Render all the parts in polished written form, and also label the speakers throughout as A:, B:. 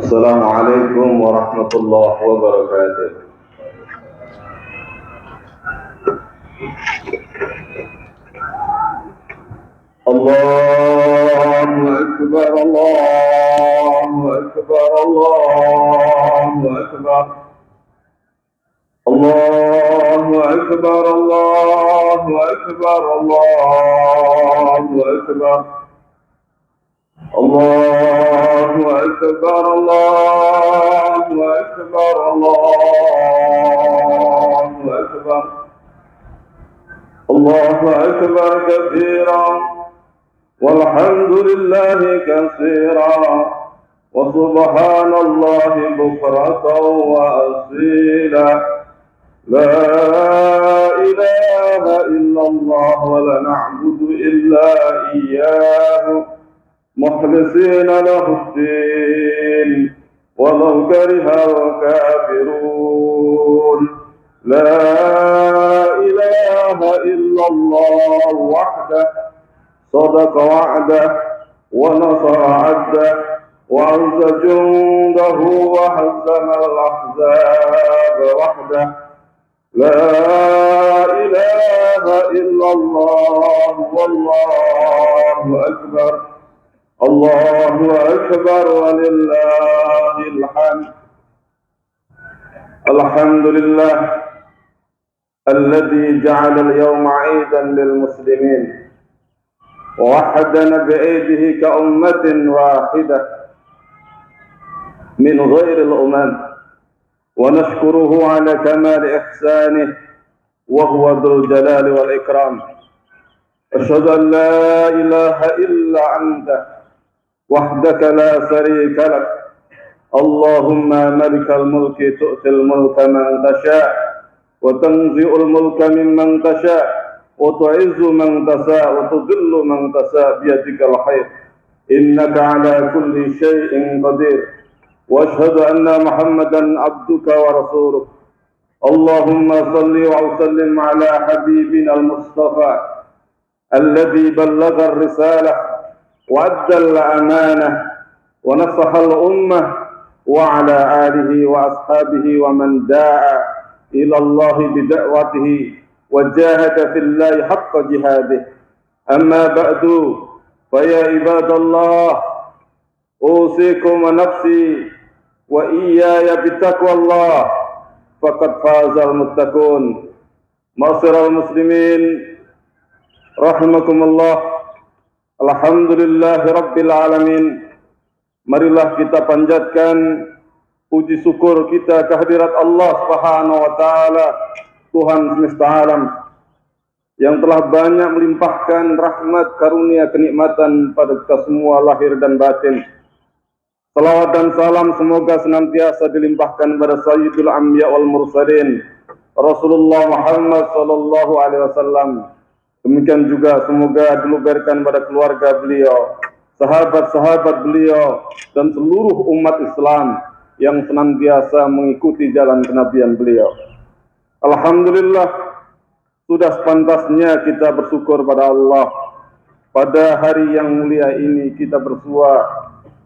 A: السلام عليكم ورحمة الله وبركاته. الله أكبر الله أكبر الله أكبر الله أكبر الله أكبر الله أكبر الله أكبر الله أكبر الله أكبر الله أكبر كثيرا والحمد لله كثيرا وسبحان الله بكرة وأصيلا لا إله إلا الله ولا نعبد إلا إياه مخلصين له الدين ولو كره الكافرون لا إله إلا الله وحده صدق وعده ونصر عبده وعز جنده وهزم الأحزاب وحده لا إله إلا الله والله أكبر الله أكبر ولله الحمد. الحمد لله الذي جعل اليوم عيدا للمسلمين ووحدنا بأيده كأمة واحدة من غير الأمم ونشكره على كمال إحسانه وهو ذو الجلال والإكرام. أشهد أن لا إله إلا أنت وحدك لا شريك لك اللهم ملك الملك تؤتي الملك من تشاء وتنزع الملك ممن تشاء وتعز من تشاء وتذل من تشاء بيدك الخير إنك على كل شيء قدير وأشهد أن محمدا عبدك ورسولك اللهم صل وسلم على حبيبنا المصطفى الذي بلغ الرسالة وأدى الأمانة ونصح الأمة وعلى آله وأصحابه ومن دعا إلى الله بدعوته وجاهد في الله حق جهاده. أما بعد فيا عباد الله أوصيكم ونفسي وإياي بتقوى الله فقد فاز المتقون. معاشر المسلمين rahimakumullah. Alhamdulillah rabbil alamin. Marilah kita panjatkan puji syukur kita kehadirat Allah Subhanahu wa taala, Tuhan semesta alam yang telah banyak melimpahkan rahmat karunia kenikmatan pada kita semua lahir dan batin. Salawat dan salam semoga senantiasa dilimpahkan pada Sayyidul Anbiya wal Mursalin Rasulullah Muhammad sallallahu alaihi wasallam. Demikian juga semoga diluberkan pada keluarga beliau, sahabat-sahabat beliau, dan seluruh umat Islam yang senantiasa mengikuti jalan kenabian beliau. Alhamdulillah, sudah sepantasnya kita bersyukur pada Allah. Pada hari yang mulia ini kita bersua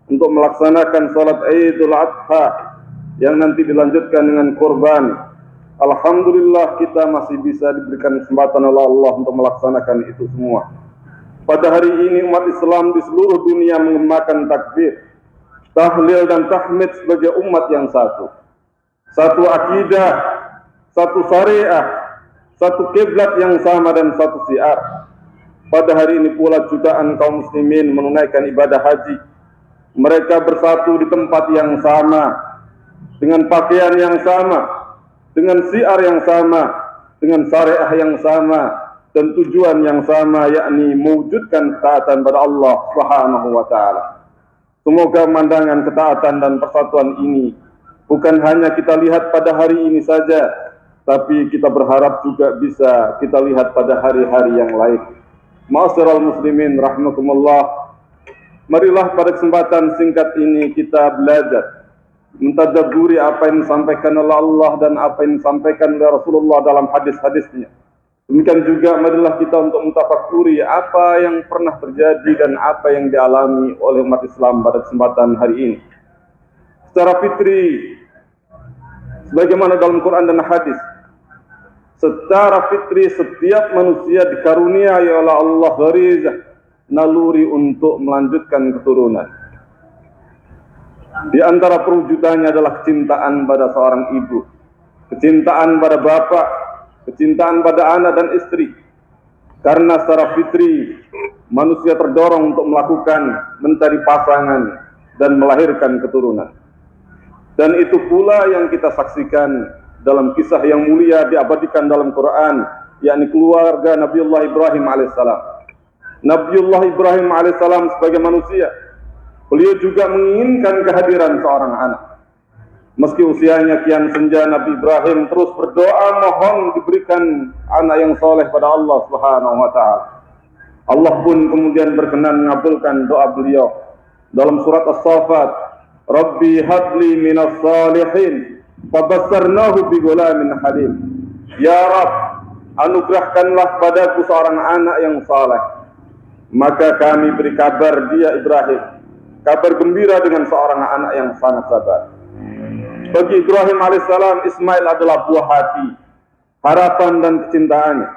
A: untuk melaksanakan salat Idul Adha yang nanti dilanjutkan dengan kurban. Alhamdulillah kita masih bisa diberikan kesempatan oleh Allah untuk melaksanakan itu semua. Pada hari ini umat Islam di seluruh dunia mengemakan takbir, tahlil dan tahmid sebagai umat yang satu. Satu akidah, satu syariah, satu kiblat yang sama dan satu syiar. Pada hari ini pula jutaan kaum muslimin menunaikan ibadah haji. Mereka bersatu di tempat yang sama, dengan pakaian yang sama, dengan syiar yang sama, dengan syariah yang sama, dan tujuan yang sama, yakni mewujudkan ketaatan pada Allah Subhanahu wa taala. Semoga pemandangan ketaatan dan persatuan ini bukan hanya kita lihat pada hari ini saja, tapi kita berharap juga bisa kita lihat pada hari-hari yang lain. Ma'asyiral muslimin rahimakumullah. Marilah pada kesempatan singkat ini kita belajar mentadabburi apa yang disampaikan oleh Allah dan apa yang disampaikan oleh Rasulullah dalam hadis-hadisnya. Demikian juga marilah kita untuk mentafakuri apa yang pernah terjadi dan apa yang dialami oleh umat Islam pada kesempatan hari ini. secara fitri, sebagaimana dalam Quran dan hadis, secara fitri setiap manusia dikaruniai oleh Allah gharizah, naluri untuk melanjutkan keturunan. Di antara perwujudannya adalah kecintaan pada seorang ibu, kecintaan pada bapak, kecintaan pada anak dan istri. Karena secara fitri manusia terdorong untuk mencari pasangan dan melahirkan keturunan. Dan itu pula yang kita saksikan dalam kisah yang mulia diabadikan dalam Quran, yakni keluarga Nabiullah Ibrahim alaihissalam. Nabiullah Ibrahim alaihissalam sebagai manusia, beliau juga menginginkan kehadiran seorang anak. Meski usianya kian senja, Nabi Ibrahim terus berdoa mohon diberikan anak yang soleh pada Allah Subhanahu wa ta'ala. Allah pun kemudian berkenan mengabulkan doa beliau dalam surat As-Saffat, Rabbi habli minas salihin fabassarnahu bi ghulamin halim. Ya Rabb, anugerahkanlah padaku seorang anak yang saleh. Maka kami beri kabar dia Ibrahim, kabar gembira dengan seorang anak yang sangat sabar. Bagi Ibrahim alaihissalam, Ismail adalah buah hati, harapan dan kecintaannya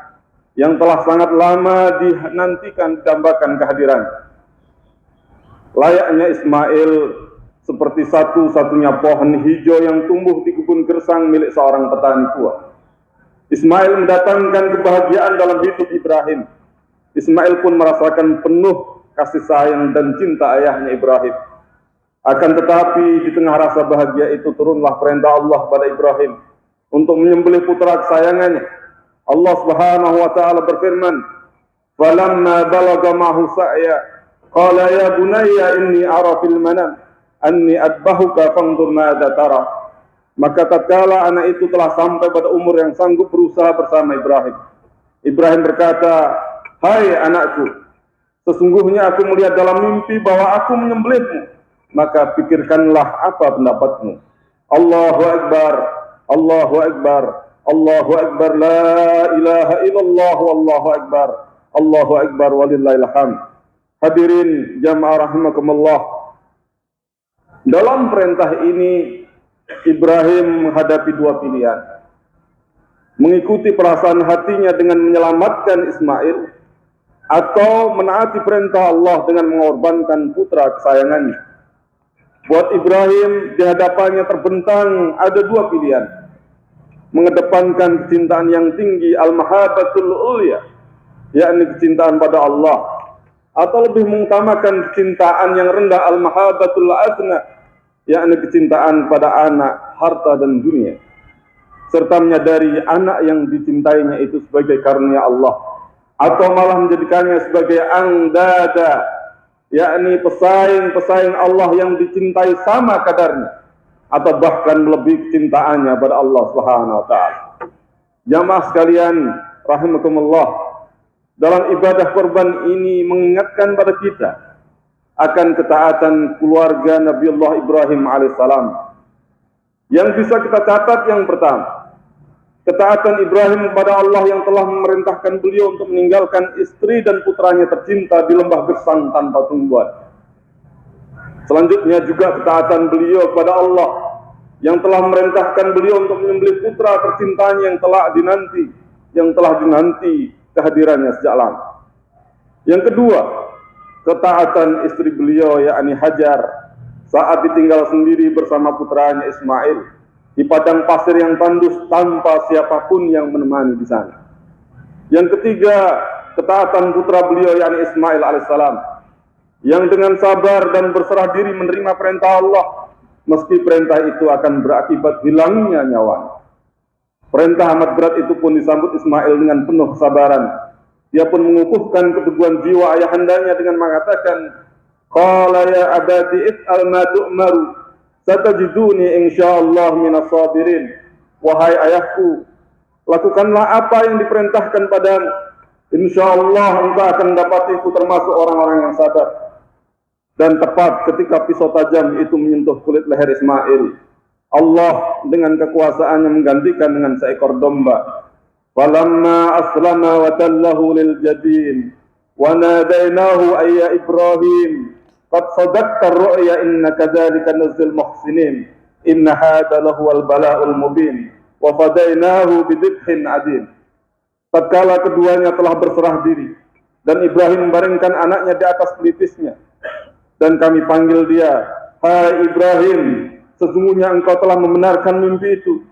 A: yang telah sangat lama dinantikan, didambakan kehadirannya. Layaknya Ismail seperti satu-satunya pohon hijau yang tumbuh di kebun gersang milik seorang petani tua. Ismail mendatangkan kebahagiaan dalam hidup Ibrahim. Ismail pun merasakan penuh kasih sayang dan cinta ayahnya Ibrahim. Akan tetapi di tengah rasa bahagia itu turunlah perintah Allah pada Ibrahim untuk menyembelih putra kesayangannya. Allah Subhanahu wa ta'ala berfirman, "Falamma balagha ma'hu sa'ya, qala ya bunayya inni ara fil manam anni adbahuka fanzur madza tara." Maka tatkala anak itu telah sampai pada umur yang sanggup berusaha bersama Ibrahim, Ibrahim berkata, "Hai anakku, sesungguhnya aku melihat dalam mimpi bahwa aku menyembelihmu. Maka pikirkanlah apa pendapatmu." Allahu Akbar, Allahu Akbar, Allahu Akbar, la ilaha illallah, Allahu Akbar, Allahu Akbar, walillahil hamd. Hadirin jamaah rahimakumullah, dalam perintah ini Ibrahim menghadapi dua pilihan: mengikuti perasaan hatinya dengan menyelamatkan Ismail, atau menaati perintah Allah dengan mengorbankan putra kesayangannya. Buat Ibrahim di hadapannya terbentang ada dua pilihan: mengedepankan kecintaan yang tinggi, al-mahabbatul ulya, yakni kecintaan pada Allah, atau lebih mengutamakan kecintaan yang rendah, al-mahabbatul adna, yakni kecintaan pada anak, harta dan dunia, serta menyadari anak yang dicintainya itu sebagai karunia Allah, atau malah menjadikannya sebagai andada, yakni pesaing-pesaing Allah yang dicintai sama kadarnya, atau bahkan melebihi kecintaannya pada Allah Subhanahu wa ta'ala. Jamaah sekalian rahimakumullah, dalam ibadah kurban ini mengingatkan pada kita akan ketaatan keluarga Nabiullah Ibrahim alaihissalam. Yang bisa kita catat yang pertama, ketaatan Ibrahim kepada Allah yang telah memerintahkan beliau untuk meninggalkan istri dan putranya tercinta di lembah gersang tanpa tumbuhan. Selanjutnya juga ketaatan beliau kepada Allah yang telah memerintahkan beliau untuk menyembelih putra tercintanya yang telah dinanti kehadirannya sejak lama. Yang kedua, ketaatan istri beliau yakni Hajar saat ditinggal sendiri bersama putranya Ismail di padang pasir yang tandus tanpa siapapun yang menemani di sana. Yang ketiga, ketaatan putra beliau yakni Ismail alaihissalam yang dengan sabar dan berserah diri menerima perintah Allah meski perintah itu akan berakibat hilangnya nyawa. Perintah amat berat itu pun disambut Ismail dengan penuh kesabaran. Dia pun mengukuhkan keteguhan jiwa ayahandanya dengan mengatakan, "Qala ya abati if'al ma tu'maru, satajiduni insyaallah minas sabirin." Wahai ayahku, lakukanlah apa yang diperintahkan padamu. Insyaallah engkau akan mendapatiku termasuk orang-orang yang sabar. Dan tepat ketika pisau tajam itu menyentuh kulit leher Ismail, Allah dengan kekuasaannya menggantikan dengan seekor domba. Falamma aslama wa tallahu lil jabin wa nadainahu ayya Ibrahim qad sadaqta ar-ru'ya inna kadzalika nadzil muhsinin inna hadza lahuwal bala'ul mubin wa fadainahu bidhibhin adin. Tatkala keduanya telah berserah diri dan Ibrahim membaringkan anaknya di atas pelipisnya, dan kami panggil dia, hai Ibrahim, sesungguhnya engkau telah membenarkan mimpi itu.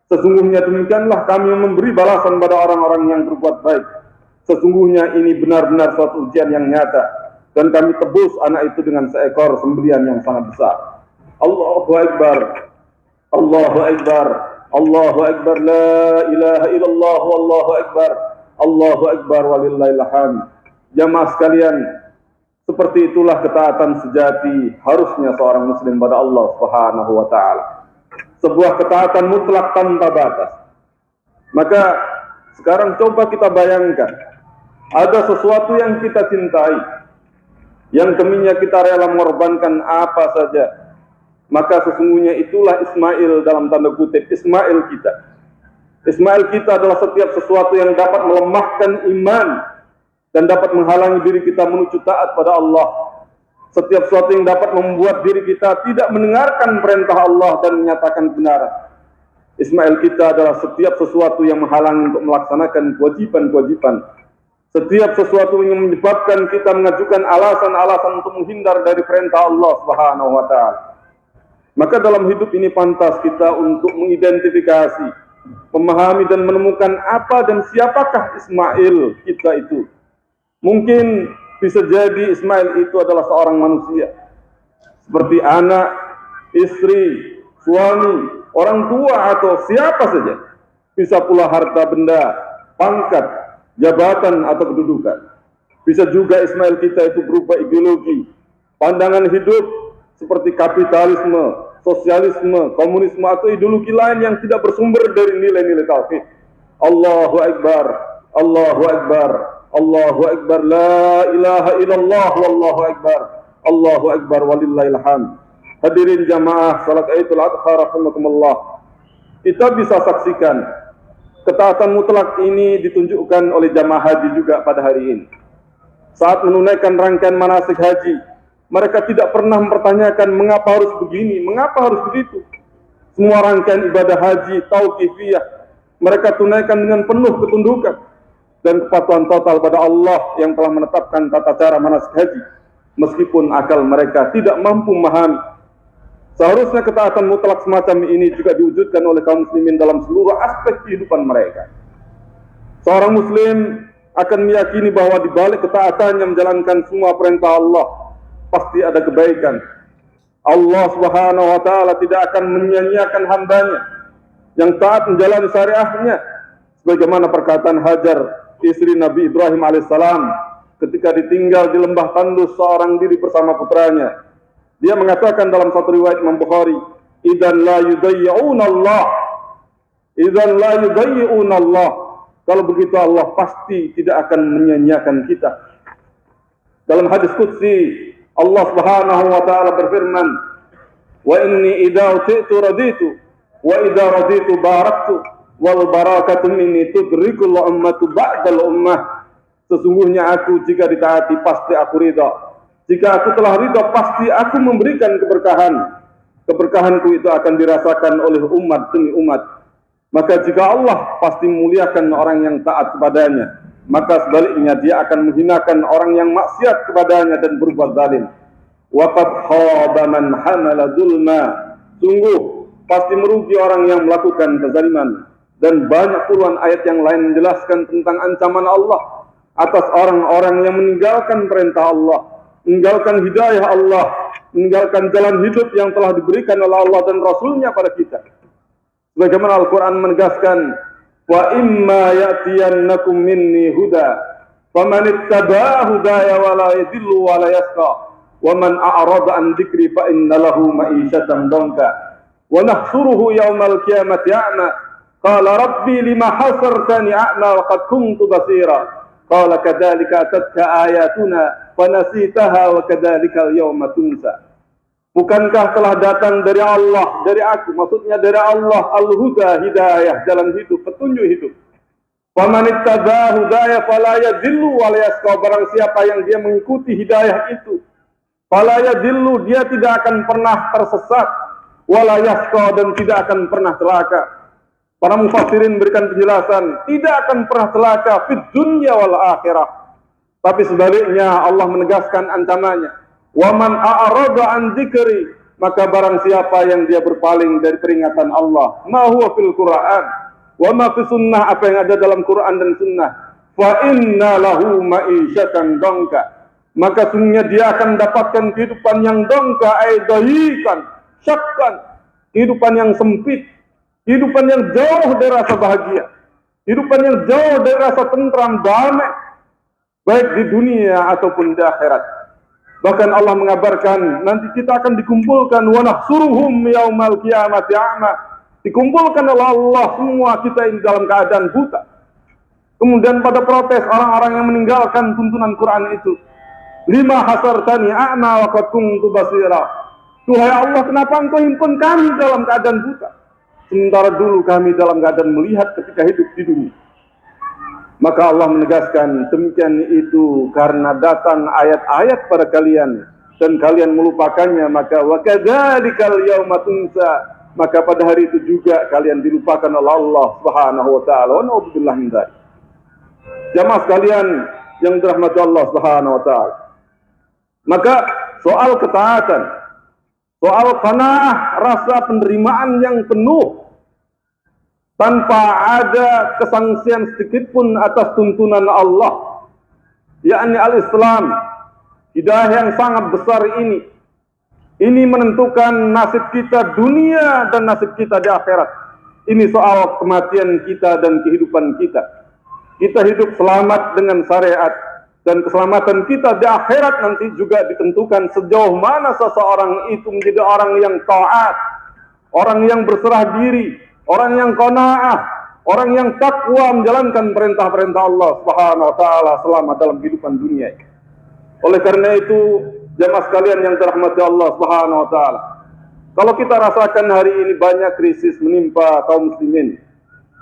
A: Sesungguhnya demikianlah kami memberi balasan pada orang-orang yang berbuat baik. Sesungguhnya ini benar-benar suatu ujian yang nyata, dan kami tebus anak itu dengan seekor sembelian yang sangat besar. Allahu Akbar, Allahu Akbar, Allahu Akbar, la ilaha illallah, Allahu Akbar, Allahu Akbar, walillahil hamd. Jamaah sekalian, seperti itulah ketaatan sejati harusnya seorang muslim pada Allah Subhanahu wa taala. Sebuah ketaatan mutlak tanpa batas. Maka sekarang coba kita bayangkan, ada sesuatu yang kita cintai, yang deminya kita rela mengorbankan apa saja, maka sesungguhnya itulah Ismail dalam tanda kutip, Ismail kita. Ismail kita adalah setiap sesuatu yang dapat melemahkan iman dan dapat menghalangi diri kita menuju taat pada Allah. Setiap sesuatu yang dapat membuat diri kita tidak mendengarkan perintah Allah dan menyatakan kebenaran. Ismail kita adalah setiap sesuatu yang menghalangi untuk melaksanakan kewajiban-kewajiban. Setiap sesuatu yang menyebabkan kita mengajukan alasan-alasan untuk menghindar dari perintah Allah Subhanahu wa taala. Maka dalam hidup ini pantas kita untuk mengidentifikasi, memahami dan menemukan apa dan siapakah Ismail kita itu. Mungkin bisa jadi Ismail itu adalah seorang manusia, seperti anak, istri, suami, orang tua, atau siapa saja. Bisa pula harta benda, pangkat, jabatan, atau kedudukan. Bisa juga Ismail kita itu berupa ideologi, pandangan hidup seperti kapitalisme, sosialisme, komunisme, atau ideologi lain yang tidak bersumber dari nilai-nilai tauhid. Allahu Akbar, Allahu Akbar, Allahu Akbar, la ilaha illallah, wallahu akbar, Allahu Akbar, walillahil hamd. Hadirin jamaah salat Idul Adha rahimakumullah. Kita bisa saksikan ketaatan mutlak ini ditunjukkan oleh jamaah haji juga pada hari ini. Saat menunaikan rangkaian manasik haji, mereka tidak pernah mempertanyakan mengapa harus begini, mengapa harus begitu. Semua rangkaian ibadah haji tauqifiyah mereka tunaikan dengan penuh ketundukan dan kepatuhan total pada Allah yang telah menetapkan tata cara manasik haji, meskipun akal mereka tidak mampu memahami. Seharusnya ketaatan mutlak semacam ini juga diwujudkan oleh kaum muslimin dalam seluruh aspek kehidupan mereka. Seorang muslim akan meyakini bahwa di balik ketaatannya menjalankan semua perintah Allah, pasti ada kebaikan. Allah Subhanahu wa taala tidak akan menyia-nyiakan hambanya yang taat menjalani syariahnya, sebagaimana perkataan Hajar, istri Nabi Ibrahim alaihissalam, ketika ditinggal di lembah tandus seorang diri bersama putranya. Dia mengatakan dalam satu riwayat Imam Bukhari, "Idzan la yudayyi'una Allah." Idzan la yudayyi'una Allah. Kalau begitu Allah pasti tidak akan menyia-nyiakan kita. Dalam hadis qudsi, Allah Subhanahu wa taala berfirman, "Wa inni idza utitu raditu wa idza raditu baraktu wal barakatu minni tudrikul ummatu ba'dal ummah." Sesungguhnya aku jika ditaati pasti aku ridha. Jika aku telah ridha pasti aku memberikan keberkahan. Keberkahanku itu akan dirasakan oleh umat demi umat. Maka jika Allah pasti memuliakan orang yang taat kepadanya, maka sebaliknya dia akan menghinakan orang yang maksiat kepadanya dan berbuat zalim. Wa qad khaba man hamala zulma. Sungguh pasti merugi orang yang melakukan kezaliman. Dan banyak puluhan ayat yang lain menjelaskan tentang ancaman Allah atas orang-orang yang meninggalkan perintah Allah, meninggalkan hidayah Allah, meninggalkan jalan hidup yang telah diberikan oleh Allah dan Rasulnya pada kita. Sebagaimana Al-Quran menegaskan, wa imma ya'tiyannakum minni huda faman ittaba'a hudaya wa la yadhillu wa la yashqa wa man a'rada an dzikri fa inna lahu ma'isyatan dhanka wa nahshuruhu yaumal qiyamati a'ma qala rabbi lima hasartani a'ma wa qad kuntu basira qala kadzalika atatka ayatuna wa nasitaha wa kadzalika al-yawma tunsa. Bukankah telah datang dari Allah, dari aku, maksudnya dari Allah, al-huda, hidayah, jalan hidup, petunjuk hidup. Faman ittaba'a hudaya fala yadhillu wa la yashqa. Barang siapa yang dia mengikuti hidayah itu, Fala yadillu, dia tidak akan pernah tersesat, wala yashqa, dan tidak akan pernah celaka. Para mufassirin berikan penjelasan, tidak akan pernah celaka fid dunya wal akhirah. Tapi sebaliknya Allah menegaskan ancamannya. Wa man a'rada an dzikri, maka barang siapa yang dia berpaling dari peringatan Allah, ma huwa fil Qur'an wa ma fi sunnah, apa yang ada dalam Quran dan sunnah, fa inna lahu ma'isyatan dongka, maka sungguhnya dia akan dapatkan kehidupan yang dongka, aidahikan, syakkan, kehidupan yang sempit, kehidupan yang jauh dari rasa bahagia, kehidupan yang jauh dari rasa tentram, damai, baik di dunia ataupun di akhirat. Bahkan Allah mengabarkan nanti kita akan dikumpulkan, wa nahsuruhum yaumal qiyamati a'ma, dikumpulkan oleh Allah semua kita ini dalam keadaan buta. Kemudian pada protes orang-orang yang meninggalkan tuntunan Quran itu, lima hasartani a'ma wa qad kuntu basira, Tuhai Allah, kenapa engkau himpun kami dalam keadaan buta, sementara dulu kami dalam keadaan melihat ketika hidup di dunia. Maka Allah menegaskan, demikian itu karena datang ayat-ayat pada kalian dan kalian melupakannya, maka wa kadzzalikal yauma tunsa, maka pada hari itu juga kalian dilupakan oleh Allah Subhanahu wa taala. Wa na'udzubillah min dzalik. Jamaah sekalian yang dirahmati Allah Subhanahu wa taala. Maka soal ketaatan, soal qanaah, rasa penerimaan yang penuh tanpa ada kesangsian sedikit pun atas tuntunan Allah, yakni al-Islam, hidayah yang sangat besar ini menentukan nasib kita dunia dan nasib kita di akhirat. Ini soal kematian kita dan kehidupan kita. Kita hidup selamat dengan syariat, dan keselamatan kita di akhirat nanti juga ditentukan sejauh mana seseorang itu menjadi orang yang taat, orang yang berserah diri, orang yang qanaah, orang yang takwa menjalankan perintah-perintah Allah Subhanahu wa taala selama dalam kehidupan dunia. Oleh karena itu, jamaah sekalian yang dirahmati Allah Subhanahu wa taala, kalau kita rasakan hari ini banyak krisis menimpa kaum muslimin,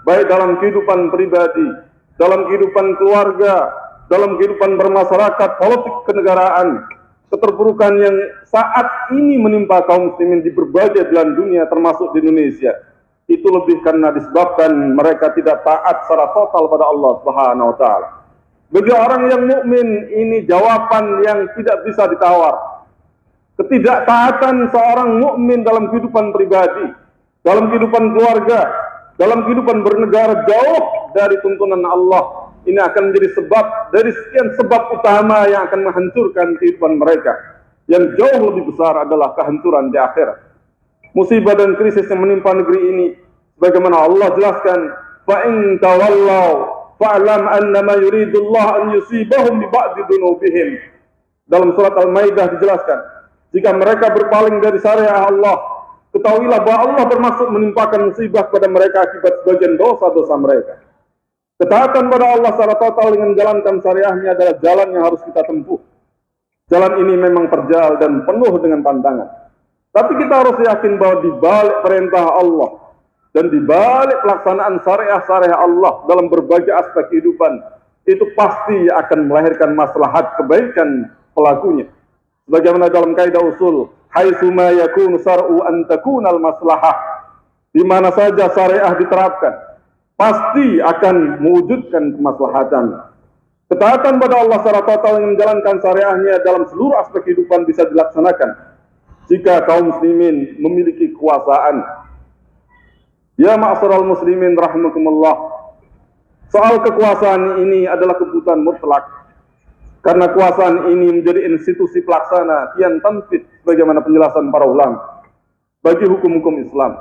A: baik dalam kehidupan pribadi, dalam kehidupan keluarga, dalam kehidupan bermasyarakat, politik kenegaraan, keterpurukan yang saat ini menimpa kaum muslimin di berbagai belahan dunia termasuk di Indonesia, itu lebih karena disebabkan mereka tidak taat secara total pada Allah Subhanahu wa taala. Bagi orang yang mukmin, ini jawaban yang tidak bisa ditawar. Ketidaktaatan seorang mukmin dalam kehidupan pribadi, dalam kehidupan keluarga, dalam kehidupan bernegara jauh dari tuntunan Allah, ini akan menjadi sebab dari sekian sebab utama yang akan menghancurkan kehidupan mereka. Yang jauh lebih besar adalah kehancuran di akhirat. Musibah dan krisis yang menimpa negeri ini, sebagaimana Allah jelaskan, fa in tawallaw fa'lam annama yuridullah an yusibahum bi ba'di dzunubihim. Dalam surat Al-Maidah dijelaskan, jika mereka berpaling dari syariat Allah, ketahuilah bahwa Allah bermaksud menimpakan musibah kepada mereka akibat sebagian dosa-dosa mereka. Ketaatan pada Allah secara total dengan menjalankan syariahnya adalah jalan yang harus kita tempuh. Jalan ini memang terjal dan penuh dengan tantangan. Tapi kita harus yakin bahwa di balik perintah Allah dan di balik pelaksanaan syariah-syariah Allah dalam berbagai aspek kehidupan, itu pasti akan melahirkan maslahat kebaikan pelakunya. Sebagaimana dalam kaidah usul, haitsu ma yakunu syar'u an takunal maslahah, di mana saja syariah diterapkan, pasti akan mewujudkan kemaslahatan. Ketaatan pada Allah secara total yang menjalankan syariahnya dalam seluruh aspek kehidupan bisa dilaksanakan jika kaum muslimin memiliki kekuasaan. Ya ma'asyiral muslimin rahimakumullah, soal kekuasaan ini adalah kebutuhan mutlak, karena kekuasaan ini menjadi institusi pelaksana kian tanfid sebagaimana penjelasan para ulama bagi hukum-hukum Islam.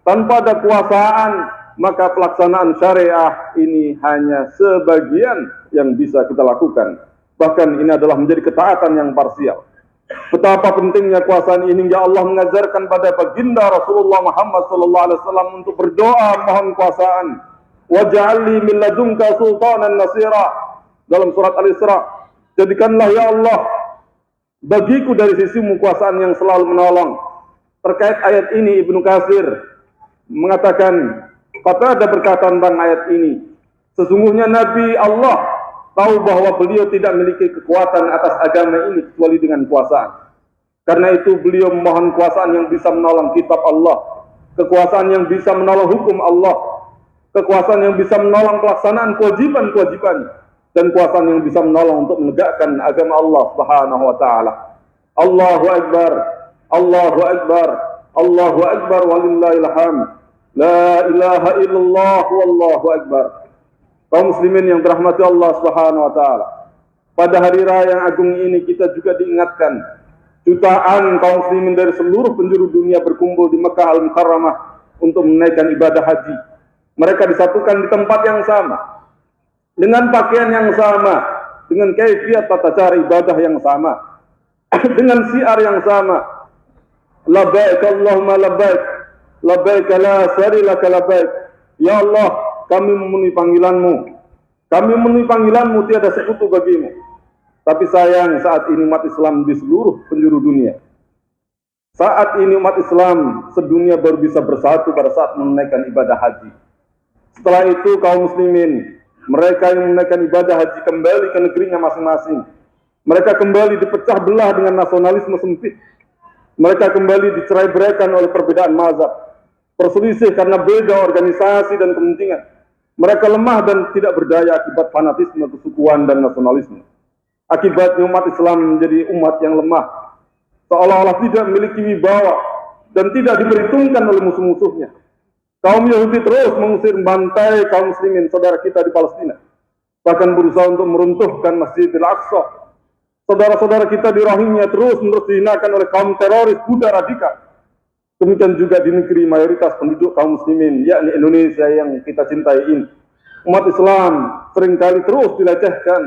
A: Tanpa ada kekuasaan, maka pelaksanaan syariah ini hanya sebagian yang bisa kita lakukan. Bahkan ini adalah menjadi ketaatan yang parsial. Betapa pentingnya kekuasaan ini, ya Allah mengajarkan pada baginda Rasulullah Muhammad SAW untuk berdoa mohon kekuasaan. Waj'alni min ladunka sultanan nasira. Dalam surat Al-Isra, jadikanlah ya Allah bagiku dari sisimu kekuasaan yang selalu menolong. Terkait ayat ini Ibnu Katsir mengatakan, kata ada berkata tentang ayat ini, sesungguhnya Nabi Allah tahu bahwa beliau tidak memiliki kekuatan atas agama ini kecuali dengan kekuasaan. Karena itu beliau memohon kekuasaan yang bisa menolong kitab Allah, kekuasaan yang bisa menolong hukum Allah, kekuasaan yang bisa menolong pelaksanaan kewajiban-kewajibannya, dan kekuasaan yang bisa menolong untuk menegakkan agama Allah Subhanahu wa taala. Allahu Akbar, Allahu Akbar, Allahu Akbar walillahil hamd. La ilaha illallah wallahu akbar. Kaum muslimin yang dirahmati Allah Subhanahu wa taala. Pada hari raya yang agung ini kita juga diingatkan jutaan kaum muslimin dari seluruh penjuru dunia berkumpul di Mekah Al-Mukarramah untuk menunaikan ibadah haji. Mereka disatukan di tempat yang sama, dengan pakaian yang sama, dengan kaifiat tata cara ibadah yang sama, dengan syiar yang sama. Labbaik Allahumma labbaik, labbaik la syarika labbaik. Ya Allah, kami memenuhi panggilan-Mu. Kami memenuhi panggilan-Mu, tiada sekutu bagimu. Tapi sayang, saat ini umat Islam di seluruh penjuru dunia, saat ini umat Islam sedunia baru bisa bersatu pada saat menunaikan ibadah haji. Setelah itu kaum muslimin, mereka yang menunaikan ibadah haji kembali ke negerinya masing-masing. Mereka kembali dipecah belah dengan nasionalisme sempit. Mereka kembali dicerai-beraikan oleh perbedaan mazhab, perselisih karena beda organisasi dan kepentingan. Mereka lemah dan tidak berdaya akibat fanatisme, kesukuan, dan nasionalisme. Akibatnya umat Islam menjadi umat yang lemah, seolah-olah tidak memiliki wibawa dan tidak diperhitungkan oleh musuh-musuhnya. Kaum Yahudi terus mengusir bantai kaum muslimin saudara kita di Palestina, bahkan berusaha untuk meruntuhkan Masjidil Aqsa. Saudara-saudara kita di Rohingya terus-menerus dihinakan oleh kaum teroris Buddha radikal. Demikian juga di negeri mayoritas penduduk kaum muslimin, yakni Indonesia yang kita cintai ini. Umat Islam seringkali terus dilecehkan,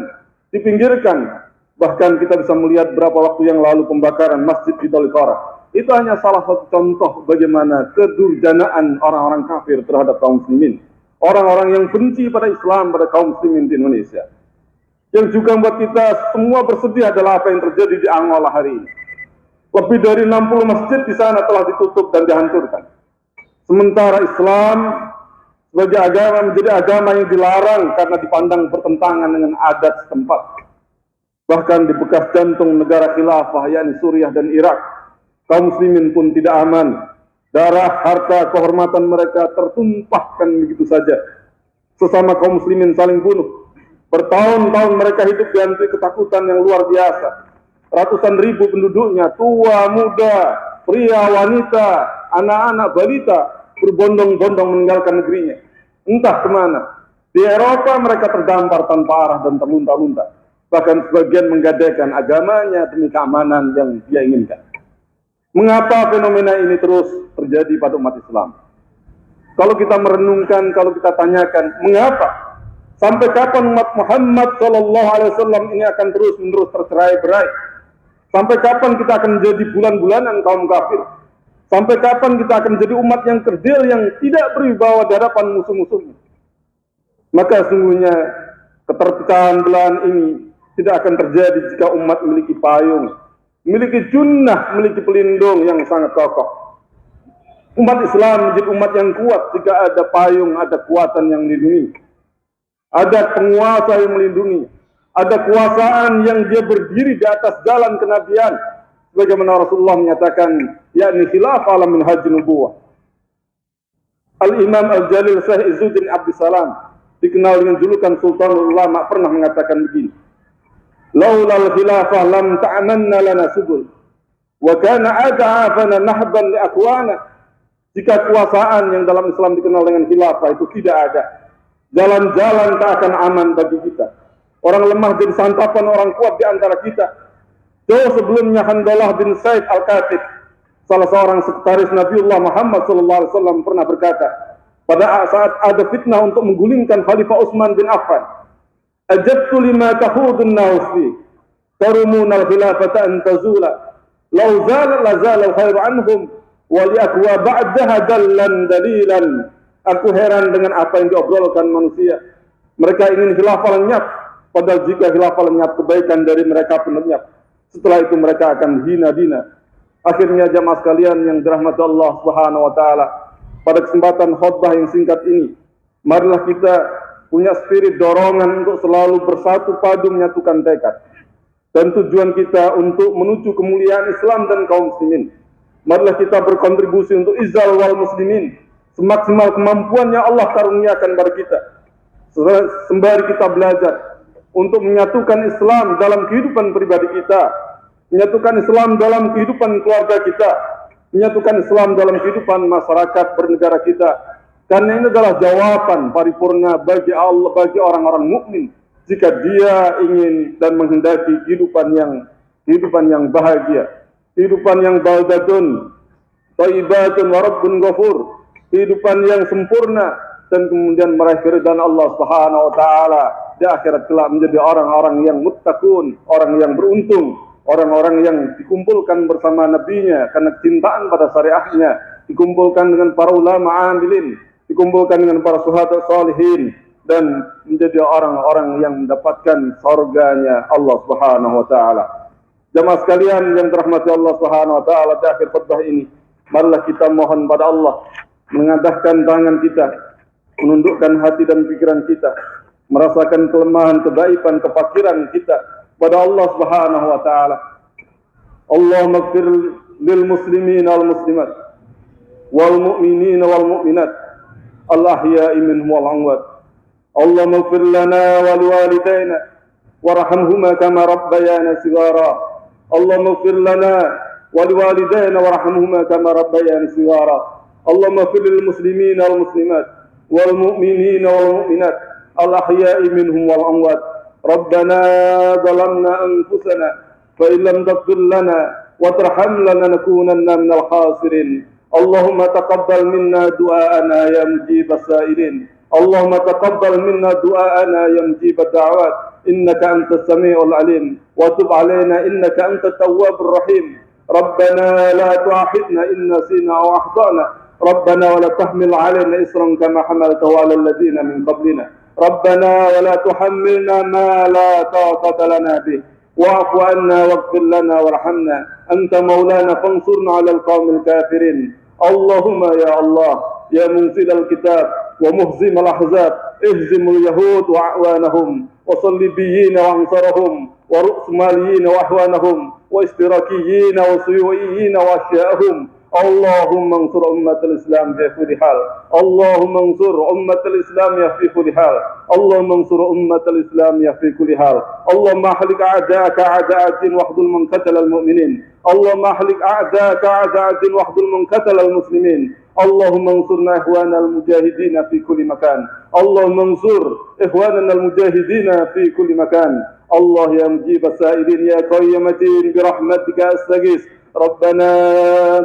A: dipinggirkan. Bahkan kita bisa melihat berapa waktu yang lalu pembakaran masjid di Tolikara. Itu hanya salah satu contoh bagaimana kedurjanaan orang-orang kafir terhadap kaum muslimin. Orang-orang yang benci pada Islam, pada kaum muslimin di Indonesia. Yang juga membuat kita semua bersedih adalah apa yang terjadi di Angola hari ini. Lebih dari 60 masjid di sana telah ditutup dan dihancurkan. Sementara Islam sebagai agama menjadi agama yang dilarang karena dipandang bertentangan dengan adat setempat. Bahkan di bekas jantung negara khilafah, yakni Suriah dan Irak, kaum muslimin pun tidak aman. Darah, harta, kehormatan mereka tertumpahkan begitu saja. Sesama kaum muslimin saling bunuh. Bertahun-tahun mereka hidup dihantui ketakutan yang luar biasa. Ratusan ribu penduduknya, tua, muda, pria, wanita, anak-anak, balita, berbondong-bondong meninggalkan negerinya. Entah kemana. Di Eropa mereka terdampar tanpa arah dan terlunta-lunta. Bahkan sebagian menggadaikan agamanya demi keamanan yang dia inginkan. Mengapa fenomena ini terus terjadi pada umat Islam? Kalau kita merenungkan, kalau kita tanyakan, mengapa? Sampai kapan umat Muhammad SAW ini akan terus-menerus tercerai-berai? Sampai kapan kita akan menjadi bulan-bulanan kaum kafir? Sampai kapan kita akan menjadi umat yang kerdil, yang tidak berwibawa di hadapan musuh-musuhnya? Maka sungguhnya keterpecahan belahan ini tidak akan terjadi jika umat memiliki payung, memiliki junnah, memiliki pelindung yang sangat kokoh. Umat Islam menjadi umat yang kuat jika ada payung, ada kekuatan yang melindungi. Ada penguasa yang melindungi, ada kekuasaan yang dia berdiri di atas jalan kenabian, sebagaimana Rasulullah menyatakan, yakni khilafah ala minhaj nubuwah. Al-Imam Al-Jalil Syekh Izzuddin Abdussalam, dikenal dengan julukan Sultanul Ulama, pernah mengatakan begini, laulal khilafah lam ta'amanna lana subul, wa kana ad'afana nahban li akwana. Jika kekuasaan yang dalam Islam dikenal dengan khilafah itu tidak ada, jalan-jalan tak akan aman bagi kita. Orang lemah jadi santapan orang kuat di antara kita. Jauh sebelumnya Handalah bin Said Al-Katib, salah seorang sekretaris Nabiullah Muhammad SAW, pernah berkata, pada saat ada fitnah untuk menggulingkan Khalifah Utsman bin Affan, ajabtu lima tahudun nawfi tarumun al-khilafata an tazula law zala la zala al-khairu anhum wa li akwa ba'daha dallan dalilan. Aku heran dengan apa yang diobrolkan manusia. Mereka ingin khilafah lenyap, padahal jika khilafah lenyap, kebaikan dari mereka pun lenyap. Setelah itu mereka akan hina-dina. Akhirnya jamaah sekalian yang dirahmati Allah Subhanahu wa taala, pada kesempatan khutbah yang singkat ini, marilah kita punya spirit dorongan untuk selalu bersatu padu menyatukan tekad. dan tujuan kita untuk menuju kemuliaan Islam dan kaum muslimin. Marilah kita berkontribusi untuk izal wal muslimin semaksimal kemampuan yang Allah karuniakan kepada kita. Sembari kita belajar untuk menyatukan Islam dalam kehidupan pribadi kita, menyatukan Islam dalam kehidupan keluarga kita, menyatukan Islam dalam kehidupan masyarakat bernegara kita. Karena ini adalah jawaban paripurna bagi Allah, bagi orang-orang mukmin jika dia ingin dan menghendaki kehidupan yang bahagia, kehidupan yang baldatun, thayyibatun wa rabbun ghafur, kehidupan yang sempurna dan kemudian meraih keridhaan Allah Subhanahu wa taala di akhirat kelak menjadi orang-orang yang muttaqun, orang yang beruntung, orang-orang yang dikumpulkan bersama nabinya karena kecintaan pada syariahnya, dikumpulkan dengan para ulama amilin, dikumpulkan dengan para syuhada salihin, dan menjadi orang-orang yang mendapatkan surganya Allah Subhanahu wa taala. Jamaah sekalian yang dirahmati Allah Subhanahu wa taala, di akhir khutbah ini marilah kita mohon pada Allah mengadahkan tangan kita, menundukkan hati dan pikiran kita, merasakan kelemahan, kedaipan, kefakiran kita pada Allah Subhanahu wa taala. Allahumma ighfir lil muslimin wal muslimat wal mu'minin wal mu'minat al ahya'i minhum wal amwat. Allahumma ighfir lana wa liwalidayna warhamhuma kama rabbayana shighara. Allahumma ighfir lana wa liwalidayna warhamhuma kama rabbayana shighara. Allahumma ighfir lil muslimin wal muslimat wal mu'minin wal mu'minat al ahya'i minhum wal amwat. Rabbana zalamna anfusana fa in lam taghfir lana wa tarhamna lanakunanna minal khasirin. Allahumma taqabbal minna du'aana ya mujibas sa'ilin. Allahumma taqabbal minna du'aana ya mujibad da'awat. Innaka antas sami'ul alim wa tub 'alaina innaka antat tawwabur rahim. Rabbana la tu'akhidna in nasina aw akhtana. Rabbana wa la tahmil 'alaina isran kama hamaltahu 'alal ladzina min qablina. Rabbana wa la tuhammilna ma la taqata lana bih. Wa'fu 'anna waghfir lana warhamna. Anta maulana fansurna 'alal qaumil kafirin. Allahumma ya Allah ya munzilal kitab wa muhzimal ahzab ihzimul yahud wa a'wanahum wa sallibiyyin wa ansarahum wa ru'smaliyyin wa ahwanahum wa istirakiyyin wa suyu'iyyin wa asya'ahum. Allahumma ansur ummatal Islam fi kulli hal. Allahumma ansur ummatal Islam fi kulli hal. Allahumma ansur ummatal Islam fi kulli hal. Allahumma ahlik a'da'aka a'da'atin wahdul man qatala al-mu'minin. Allahumma ahlik a'da'aka a'da'atin wahdul man qatala al-muslimin. Allahumma ansurna ikhwana al-mujahidin fi kulli makan. Allahumma ansur ikhwana al-mujahidin fi kulli makan. Allah ya mujib as-sa'ilin ya qayyamatin bi rahmatika astaghis. ربنا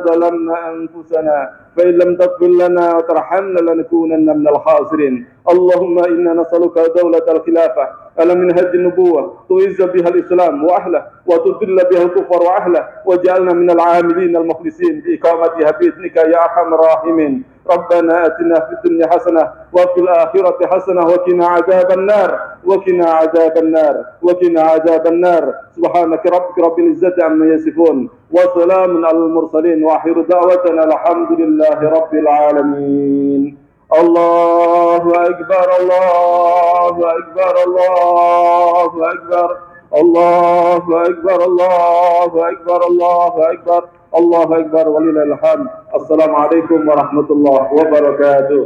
A: ظلمنا أنفسنا فإن لم تغفر لنا وترحمنا لنكونن من الخاسرين. اللهم إنا نسألك دولة الخلافة على منهج النبوة تعز بها الإسلام وأهله وتذل بها الكفر وأهله واجعلنا من العاملين المخلصين بإقامتها بإذنك يا أرحم الراحمين. ربنا آتنا في الدنيا حسنة وفي الآخرة حسنة وقنا عذاب النار وقنا عذاب النار وقنا عذاب النار. سبحانك ربك رب العزة عما يصفون وسلام على المرسلين وآخر دعوتنا الحمد لله رب العالمين. الله أكبر الله أكبر الله أكبر الله أكبر الله أكبر الله أكبر الله أكبر ولله الحمد. السلام عليكم ورحمة الله وبركاته.